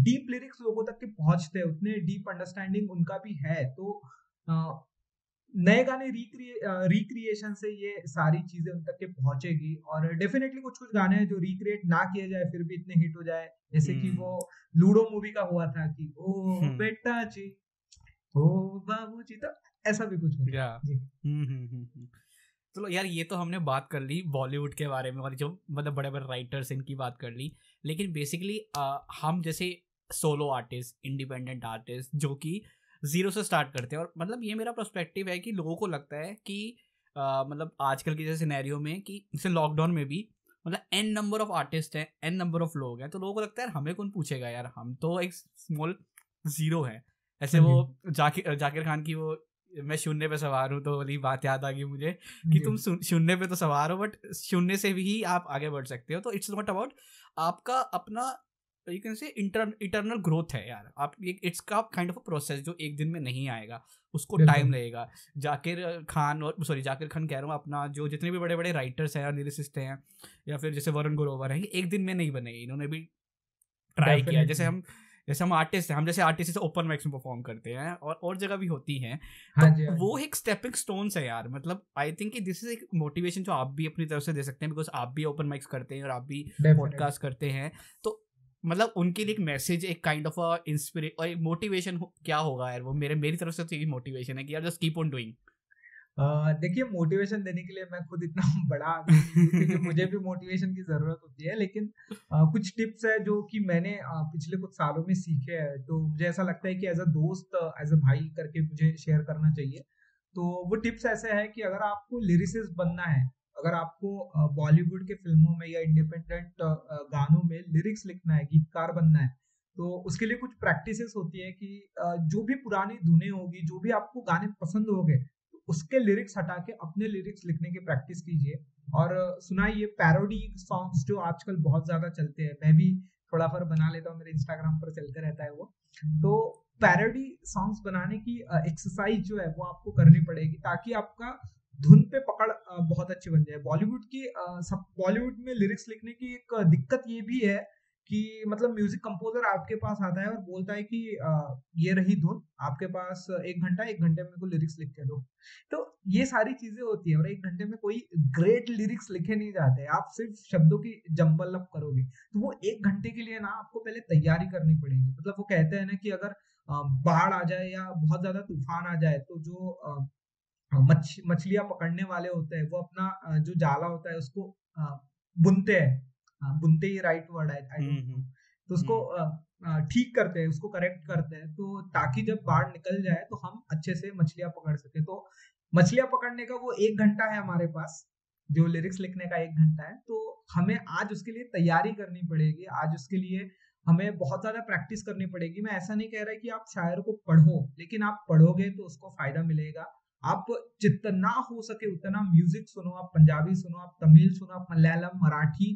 डीप लिरिक्स लोगों तक के पहुंचते हैं, उतने डीप अंडरस्टैंडिंग उनका भी है। तो अ, नए गाने रिक्रिएशन से ये सारी चीजें उन तक के पहुंचेगी। और डेफिनेटली कुछ कुछ गाने हैं जो रिक्रिएट ना किए जाए फिर भी इतने हिट हो जाए, जैसे कि वो लूडो मूवी का हुआ था कि ओ बेटा जी, ओ बाबूजी, तो ऐसा भी कुछ होता है जी। चलो यार, ये तो हमने बात कर ली बॉलीवुड के बारे में और जो मतलब बड़े बड़े राइटर्स इनकी बात कर ली, लेकिन बेसिकली हम जैसे सोलो आर्टिस्ट, इंडिपेंडेंट आर्टिस्ट जो कि जीरो से स्टार्ट करते हैं, और मतलब ये मेरा पर्सपेक्टिव है कि लोगों को लगता है कि मतलब आजकल के जैसे सिनेरियो में कि जैसे लॉकडाउन में भी मतलब एन नंबर ऑफ आर्टिस्ट हैं, एन नंबर ऑफ लोग हैं, तो लोगों को लगता है यार हमें कौन पूछेगा यार, हम तो एक स्मॉल जीरो है। ऐसे हाँ वो जी, जाकिर खान की वो मैं शून्य पे सवार हूँ, तो वाली बात याद आ गई मुझे कि जी, तुम शून्य पे तो सवार हो, बट शून्य से भी आप आगे बढ़ सकते हो। तो इट्स नॉट अबाउट आपका अपना, you can say eternal growth है यार। आप इट्स का काइंड ऑफ अ प्रोसेस जो एक दिन में नहीं आएगा, उसको टाइम बिल्कुल, लगेगा। जाकिर खान, और सॉरी जाकिर खान कह रहा हूँ, अपना जो जितने भी बड़े बड़े राइटर्स हैं, लिरिसिस्ट हैं, या फिर जैसे वरुण ग्रोवर हैं, ये एक दिन में नहीं बने, इन्होंने भी ट्राई किया है। डेफिनेटली, जैसे हम आर्टिस्ट हैं, हम जैसे आर्टिस्ट से ओपन माइक्स में परफॉर्म करते हैं और जगह भी होती हैं, तो हाँ जी, हाँ वो जी, एक स्टेपिंग स्टोन्स है यार। मतलब आई थिंक कि दिस इज एक मोटिवेशन जो आप भी अपनी तरफ से दे सकते हैं, बिकॉज आप भी ओपन माइक्स करते हैं और आप भी डेफिनेटली। पॉडकास्ट करते हैं। तो मतलब उनके लिए एक मैसेज, एक काइंड ऑफ अ इंस्पिरे और एक मोटिवेशन क्या होगा यार, वो मेरी तरफ से तो यही मोटिवेशन है कि यार जस्ट कीप ऑन डूइंग। देखिए, मोटिवेशन देने के लिए मैं खुद इतना बड़ा आदमी नहीं हूँ, क्योंकि मुझे भी मोटिवेशन की जरूरत होती है, लेकिन कुछ टिप्स है जो कि मैंने पिछले कुछ सालों में सीखे हैं, तो मुझे ऐसा लगता है कि एज अ दोस्त, एज अ भाई करके मुझे शेयर करना चाहिए। तो वो टिप्स ऐसे है कि अगर आपको लिरिसिस्ट बनना है, अगर आपको बॉलीवुड के फिल्मों में या इंडिपेंडेंट गानों में लिरिक्स लिखना है, गीतकार बनना है, तो उसके लिए कुछ प्रैक्टिसेस होती है कि जो भी पुरानी धुनें होगी, जो भी आपको गाने पसंद होंगे, उसके लिरिक्स हटा के अपने लिरिक्स लिखने की प्रैक्टिस कीजिए। और सुनाइए पैरोडी सॉन्ग्स जो आजकल बहुत ज्यादा चलते हैं, मैं भी थोड़ा फर बना लेता हूँ, मेरे इंस्टाग्राम पर चलते रहता है वो। तो पैरोडी सॉन्ग्स बनाने की एक्सरसाइज जो है वो आपको करनी पड़ेगी, ताकि आपका धुन पे पकड़ बहुत अच्छी बन जाए। बॉलीवुड में लिरिक्स लिखने की एक दिक्कत ये भी है कि मतलब म्यूजिक कंपोजर आपके पास आता है और बोलता है कि ये रही धुन, आपके पास 1 घंटा, 1 घंटे में को लिरिक्स लिख के दो। तो ये सारी चीजें होती है, और 1 घंटे में कोई ग्रेट लिरिक्स लिखे नहीं जाते, आप सिर्फ शब्दों की जंबल अप करोगे। तो वो 1 घंटे के लिए ना आपको पहले तैयारी करनी पड़ेगी। मतलब वो कहते हैं ना कि अगर बाढ़ आ जाए या बहुत ज्यादा तूफान आ जाए, तो जो मछलियां पकड़ने वाले होते हैं वो अपना जो जाला होता है उसको बुनते हैं, बुनते ही राइट वर्ड है, आई डोंट नो, तो उसको ठीक करते हैं, उसको करेक्ट करते हैं, तो ताकि जब बाढ़ निकल जाए तो हम अच्छे से मछलियां पकड़ सके। तो मछलियां पकड़ने का वो 1 घंटा है हमारे पास, जो लिरिक्स लिखने का 1 घंटा है, तो हमें आज उसके लिए तैयारी करनी पड़ेगी, आज उसके लिए हमें बहुत ज्यादा प्रैक्टिस करनी पड़ेगी। मैं ऐसा नहीं कह रहा कि आप शायर को पढ़ो, लेकिन आप पढ़ोगे तो उसको फायदा मिलेगा। आप जितना हो सके उतना म्यूजिक सुनो, आप पंजाबी सुनो, आप तमिल सुनो, आप मलयालम, मराठी,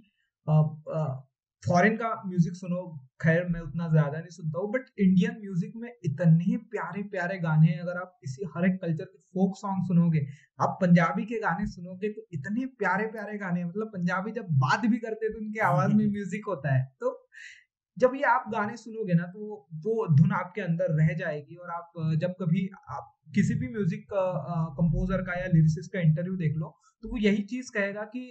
फॉरेन का म्यूजिक सुनो, खैर मैं उतना ज्यादा नहीं सुनता हूँ, बट इंडियन म्यूजिक में इतने प्यारे प्यारे गाने हैं। अगर आप किसी हर एक कल्चर के फोक सॉन्ग सुनोगे, आप पंजाबी के गाने सुनोगे तो इतने प्यारे प्यारे गाने हैं। मतलब पंजाबी जब बात भी करते हैं तो उनकी आवाज में म्यूजिक होता है। तो जब ये आप गाने सुनोगे ना तो वो धुन आपके अंदर रह जाएगी। और आप जब कभी आप किसी भी म्यूजिक कंपोजर का या लिरिसिस्ट का इंटरव्यू देख लो, तो वो यही चीज कहेगा कि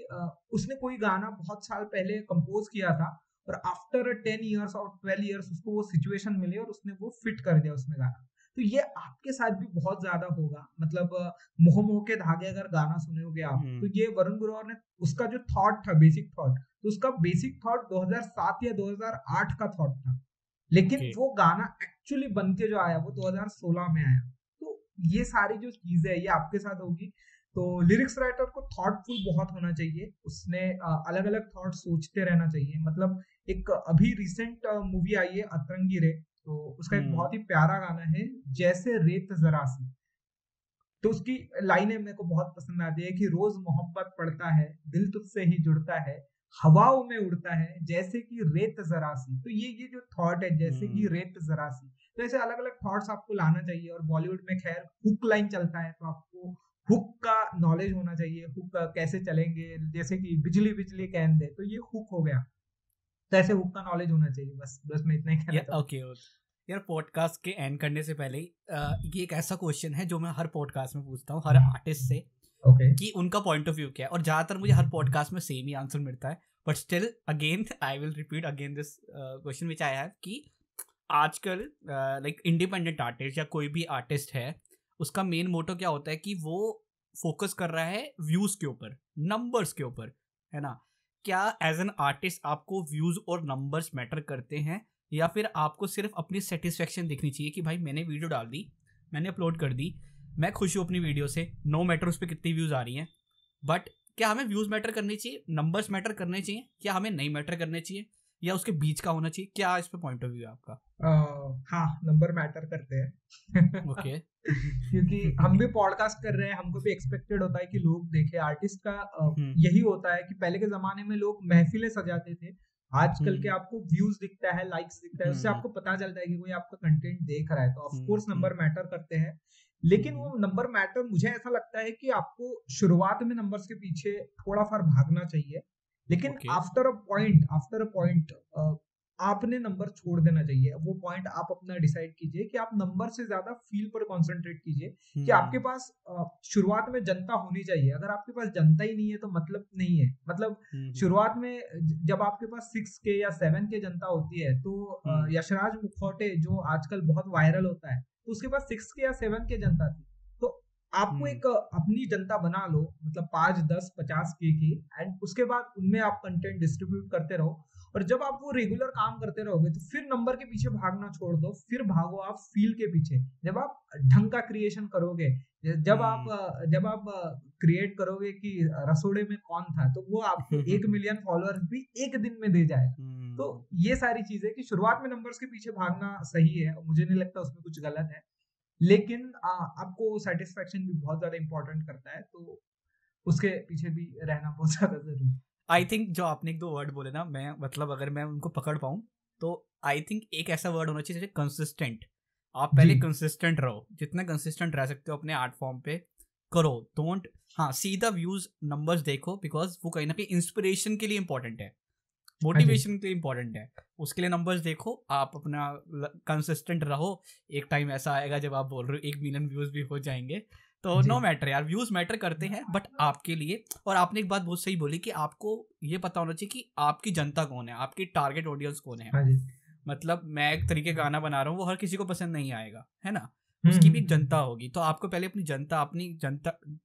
उसने कोई गाना बहुत साल पहले कंपोज किया था और आफ्टर 10 इयर्स और 12 इयर्स उसको वो सिचुएशन मिली और उसने वो फिट कर दिया उसमें गाना। तो ये आपके साथ भी बहुत ज्यादा होगा। मतलब मोह मोह के धागे अगर गाना सुनोगे आप, तो ये वरुण ग्रोवर ने उसका जो थॉट था, बेसिक थॉट, तो उसका बेसिक थॉट 2007 या 2008 का थॉट था, लेकिन वो गाना एक्चुअली बन के जो आया वो 2016 में आया। तो ये सारी जो चीजें है ये आपके साथ होगी। तो लिरिक्स राइटर को थॉटफुल बहुत होना चाहिए, उसने अलग अलग थॉट सोचते रहना चाहिए। मतलब एक अभी रिसेंट मूवी आई है अतरंगी रे, तो उसका एक बहुत ही प्यारा गाना है, जैसे रेत जरा सी। तो उसकी लाइनें मेरे को बहुत पसंद आती है कि रोज मोहब्बत पड़ता है, दिल तुझसे ही जुड़ता है, हवाओं में उड़ता है जैसे कि रेत जरा सी। तो ये जो थॉट है, जैसे कि रेत जरा सी, तो ऐसे अलग अलग थॉट्स आपको लाना चाहिए। और बॉलीवुड में खैर हुक लाइन चलता है, तो आपको हुक का नॉलेज होना चाहिए, हुक कैसे चलेंगे, जैसे कि बिजली बिजली कहन दे, तो ये हुक हो गया। तो ऐसे हुक का नॉलेज होना चाहिए। बस मैं इतना ही कहना चाहता हूँ। ओके यार, पॉडकास्ट के एंड करने से पहले ये एक ऐसा क्वेश्चन है जो मैं हर पॉडकास्ट में पूछता हूँ हर आर्टिस्ट से, कि उनका पॉइंट ऑफ व्यू क्या है। और ज्यादातर मुझे हर पॉडकास्ट में सेम ही आंसर मिलता है, but still again I will repeat again this question which I have, कि आजकल लाइक इंडिपेंडेंट आर्टिस्ट या कोई भी आर्टिस्ट है, उसका मेन मोटो क्या होता है कि वो फोकस कर रहा है व्यूज के ऊपर, नंबर्स के ऊपर, है ना। क्या एज एन आर्टिस्ट आपको व्यूज और नंबर्स मैटर करते हैं, या फिर आपको सिर्फ अपनी सेटिस्फेक्शन दिखनी चाहिए कि भाई मैंने वीडियो डाल दी, मैंने अपलोड कर दी, मैं खुश हूँ अपनी वीडियो से, नो मैटर उस पर कितनी व्यूज़ आ रही हैं। बट क्या हमें व्यूज़ मैटर करनी चाहिए, नंबर्स मैटर करने चाहिए, क्या हमें नहीं मैटर करने चाहिए, या उसके बीच का होना चाहिए? क्या इस पे पॉइंट ऑफ व्यू है आपका? हाँ, नंबर मैटर करते हैं। ओके क्योंकि हम भी पॉडकास्ट कर रहे हैं, हमको भी एक्सपेक्टेड होता है कि लोग देखें। आर्टिस्ट का यही होता है कि पहले के जमाने में लोग महफिलें सजाते थे, आजकल के आपको व्यूज दिखता है, लाइक्स दिखता है, उससे आपको पता चलता है कि कोई आपका कंटेंट देख रहा है। तो ऑफ कोर्स नंबर मैटर करते हैं, लेकिन वो नंबर मैटर, मुझे ऐसा लगता है कि आपको शुरुआत में नंबर्स के पीछे थोड़ा फार भागना चाहिए, लेकिन आफ्टर अ पॉइंट आपने नंबर छोड़ देना चाहिए। वो पॉइंट आप अपना डिसाइड कीजिए कि आप नंबर से ज्यादा फील पर कंसंट्रेट कीजिए, कि आपके पास शुरुआत में जनता होनी चाहिए। अगर आपके पास जनता ही नहीं है तो मतलब नहीं है। मतलब शुरुआत में जब आपके पास 6K या 7K जनता होती है, तो यशराज मुखौटे जो आजकल बहुत वायरल होता है, तो उसके पास 6K या 7K जनता थी। तो आपको एक अपनी जनता बना लो, मतलब 5, 10, 50K की, एंड उसके बाद उनमें आप कंटेंट डिस्ट्रीब्यूट करते रहो। और जब आप वो रेगुलर काम करते रहोगे तो फिर नंबर के पीछे भागना छोड़ दो, फिर भागो आप फील के पीछे। जब आप ढंग का क्रिएशन करोगे, जब आप क्रिएट करोगे कि रसोड़े में कौन था, तो वो आपको 1 मिलियन फॉलोअर्स भी एक दिन में दे जाएगा। तो ये सारी चीजें कि शुरुआत में नंबर्स के पीछे भागना सही है, मुझे नहीं लगता उसमें कुछ गलत है, लेकिन आपको सेटिस्फेक्शन भी बहुत ज्यादा इंपॉर्टेंट करता है, तो उसके पीछे भी रहना बहुत ज्यादा जरूरी है। आई थिंक जो आपने एक दो वर्ड बोले ना, मैं मतलब अगर मैं उनको पकड़ पाऊँ तो आई थिंक एक ऐसा वर्ड होना चाहिए जैसे कंसिस्टेंट। आप पहले कंसिस्टेंट रहो, जितना कंसिस्टेंट रह सकते हो अपने आर्ट फॉर्म पे करो। डोंट सीधा व्यूज नंबर्स देखो, बिकॉज वो कहीं ना कहीं इंस्पिरेशन के लिए इंपॉर्टेंट है, मोटिवेशन के लिए इंपॉर्टेंट है, उसके लिए नंबर्स देखो। आप अपना कंसिस्टेंट रहो, एक टाइम ऐसा आएगा जब आप बोल रहे हो 1 मिलियन व्यूज भी हो जाएंगे। तो नो मैटर यार, व्यूज मैटर करते हैं बट आपके लिए। और आपने एक बात बहुत सही बोली कि आपको ये पता होना चाहिए कि आपकी जनता कौन है, आपकी टारगेट ऑडियंस कौन है। मतलब मैं एक तरीके गाना बना रहा हूँ, वो हर किसी को पसंद नहीं आएगा, है ना, उसकी भी जनता होगी। तो आपको पहले अपनी जनता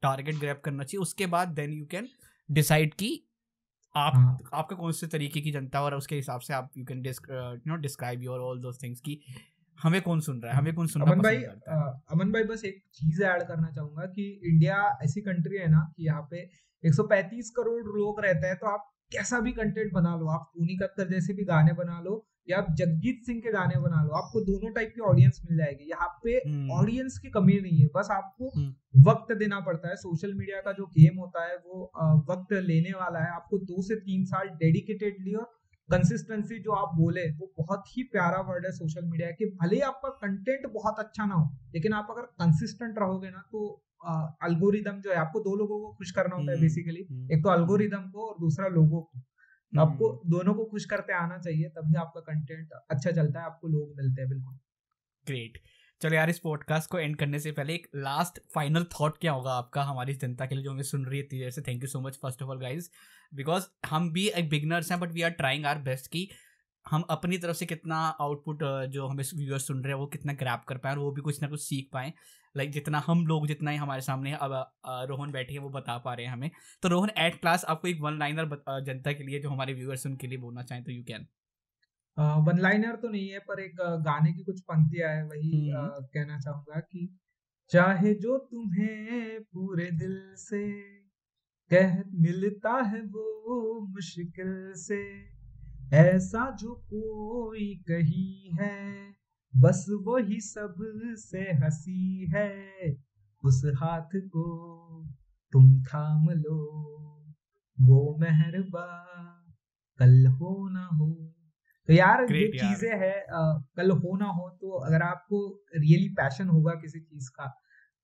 टारगेट ग्रैब करना चाहिए, उसके बाद देन यू कैन डिसाइड कि आपका कौन से तरीके की जनता, और उसके हिसाब से आप you can describe your all those things कि हमें कौन सुन रहा है, हमें कौन सुनना पसंद करता है। अमन भाई, बस एक चीज ऐड करना चाहूंगा कि इंडिया ऐसी कंट्री है ना कि यहाँ पे 135 करोड़ लोग रहते हैं, तो आप कैसा भी कंटेंट बना लो, आप टोनी कक्कर जैसे भी गाने बना लो या आप जगजीत सिंह के गाने बना लो, आपको दोनों टाइप की ऑडियंस मिल जाएगी। यहाँ पे ऑडियंस की कमी नहीं है, बस आपको वक्त देना पड़ता है। सोशल मीडिया का जो गेम होता है वो वक्त लेने वाला है, आपको 2 से 3 साल डेडिकेटेडली और कंसिस्टेंसी जो आप बोले वो बहुत ही प्यारा वर्ड है सोशल मीडिया के। भले ही आपका कंटेंट बहुत अच्छा ना हो, लेकिन आप अगर कंसिस्टेंट रहोगे ना तो अल्गोरिदम जो है, आपको दो लोगों को खुश करना होता है बेसिकली, एक तो अल्गोरिदम को और दूसरा लोगों को। तो आपको दोनों को खुश करते आना चाहिए, तभी आपका कंटेंट अच्छा चलता है, आपको लोग मिलते हैं। बिल्कुल ग्रेट। चलो यार, इस पॉडकास्ट को एंड करने से पहले एक लास्ट फाइनल थॉट क्या होगा आपका हमारी जनता के लिए जो हमें सुन रही है इतनी देर से? Thank you so much first of all guys, because हम भी एक बिगनर्स हैं but we are trying our best कि हम अपनी तरफ से कितना आउटपुट जो हमें व्यूअर्स सुन रहे हैं वो कितना ग्रैब कर पाएँ और वो भी कुछ ना कुछ सीख पाएँ। लाइक जितना हम लोग, जितना ही हमारे सामने अब रोहन बैठे हैं वो बता पा रहे हैं हमें। तो रोहन एट क्लास आपको एक वन लाइनर जनता के लिए जो हमारे व्यूअर्स उनके लिए बोलना चाहें तो यू कैन। वन लाइनर तो नहीं है, पर एक गाने की कुछ पंक्तियां है, वही कहना चाहूंगा कि चाहे जो तुम्हें पूरे दिल से कह मिलता है वो मुश्किल से, ऐसा जो कोई कही है बस वही सब से हंसी है, उस हाथ को तुम थाम लो, वो मेहरबा कल हो ना हो। तो यार जो चीजें है कल हो ना हो, तो अगर आपको रियली पैशन होगा किसी चीज का,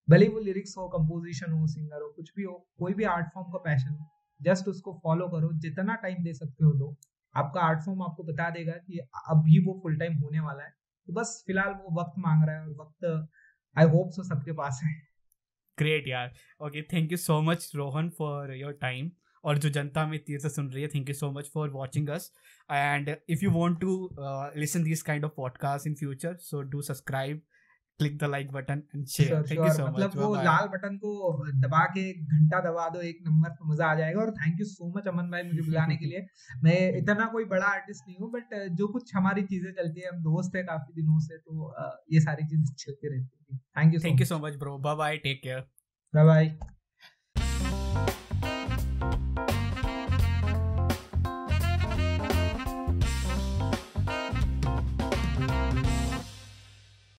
भले वो लिरिक्स हो, कंपोजिशन हो, सिंगर हो, कुछ भी हो, कोई भी आर्ट फॉर्म का पैशन हो, जस्ट उसको फॉलो करो, जितना टाइम दे सकते हो दो। आपका आर्ट फॉर्म आपको बता देगा कि अभी वो फुल टाइम होने वाला है। तो बस फिलहाल वो वक्त मांग रहा है, और वक्त आई होप सो सबके पास है। ग्रेट यार। Okay, thank you so much Rohan for your time. और जो जनता हमें तीर से सुन रही है, thank you so much for watching us. And if you want to listen this kind of podcast in future, so do subscribe, click the like button and share. Thank you so much. मतलब वो लाल button को दबा के घंटा दबा दो एक number, तो मजा आ जाएगा। और थैंक यू सो मच अमन भाई मुझे बुलाने के लिए। मैं इतना कोई बड़ा आर्टिस्ट नहीं हूँ, बट जो कुछ हमारी चीजें चलती है, हम दोस्त है काफी दिनों से, तो ये सारी चीजें चलती रहती है। Thank you so much bro. Bye bye, take care. Bye bye.